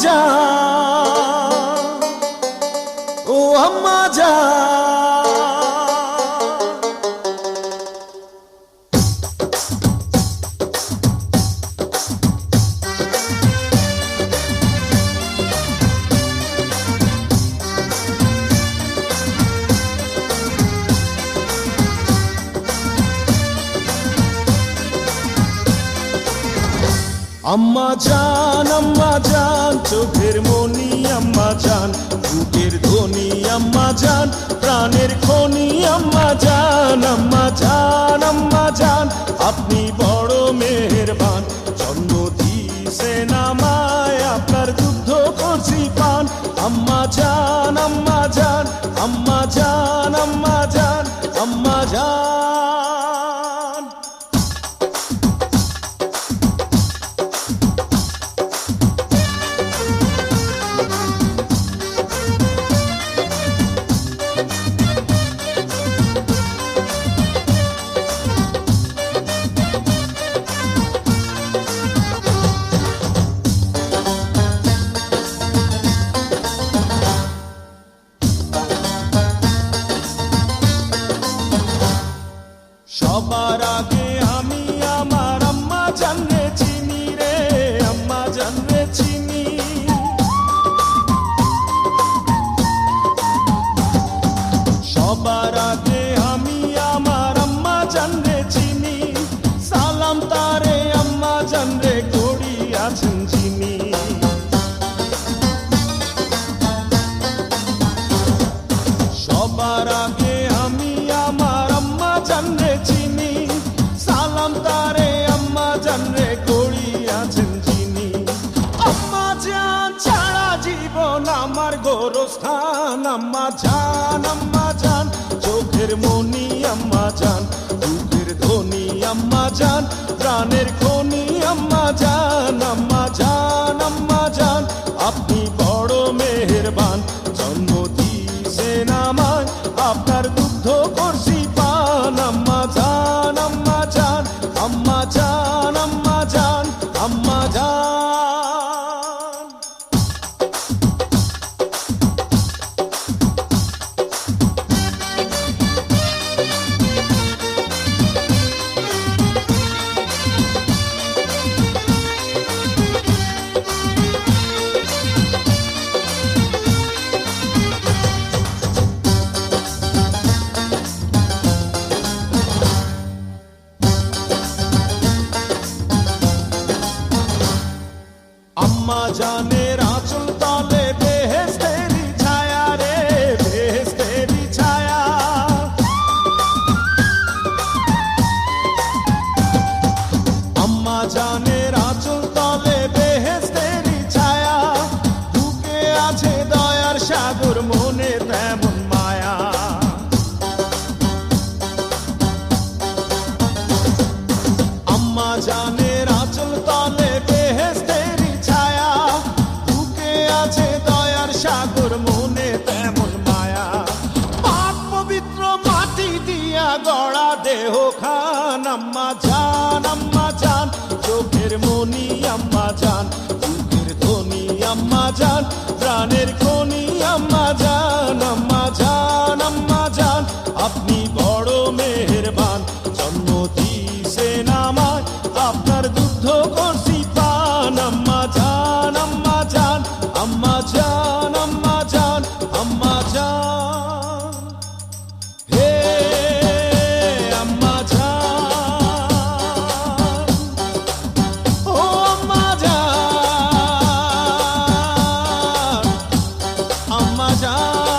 জান, ও আম্মা জান। আম্মা জান চোখের মনি আম্মা জান, বুকের ধ্বনি আম্মা জান, প্রাণের খনি আম্মা জান। আম্মা জান আপনি বড় মেহেরবান, জন্ম দিয়েছেন আমায়, আপনার দুগ্ধ করছি পান। আম্মা জান আম্মা জান আম্মা জান আম্মা জান আম্মা জান। সবার আগে আমি আমার আম্মা জানরে চিনি রে, আম্মা জানরে চিনি। সবার আগে আমি আমার আম্মা জানরে চিনি, সালাম তারে আম্মা জানরে করি আছেন যিনি। সবার আগে আমি আমার আম্মা জানরে চিনি, সালাম তারে আম্মা জানরে করি আছেন যিনি। আম্মা জান ছাড়া জীবন আমার গোরস্থান। আম্মা জান চোখের মনি আম্মা জান, বুকের ধ্বনি আম্মা জান, প্রাণের খনি আম্মা জান। আম্মা জান আপনি বড় মেহেরবান, জন্ম দিয়েছেন আমায়, আপনার দুগ্ধ করছি পান। আম্মা জান আম্মা জান আম্মা জান আম্মা জান আম্মা জান। আম্মা জানের আঁচল তলে বেহেশতেরি ছায়া রে, বেহেশতেরি ছায়া। আম্মা জানের আঁচল তলে বেহেশতেরি ছায়া, বুকে আছে দয়ার সাগর, মনে তেমন মায়া। আম্মা জানের আঁচল তলে বেহেশতেরি ছায়া, বুকে আছে দয়ার সাগর, মনে তেমন মায়া। পাক পবিত্র মাটি দিয়া গড়া দেহ খান। আম্মা জান চোখের মনি আম্মা জান, বুকের ধ্বনি আম্মা জান, প্রাণের খনি আম্মা জান। আম্মা জান আপনি বড় মেহেরবান, জন্ম দিয়েছেন আমায়, আপনার দুগ্ধ করছি পান। আম্মা জান আম্মা জান আম্মা জান আম্মা জান আম্মা জান। হে আম্মা জান, ও আম্মা জান আম্মা জান।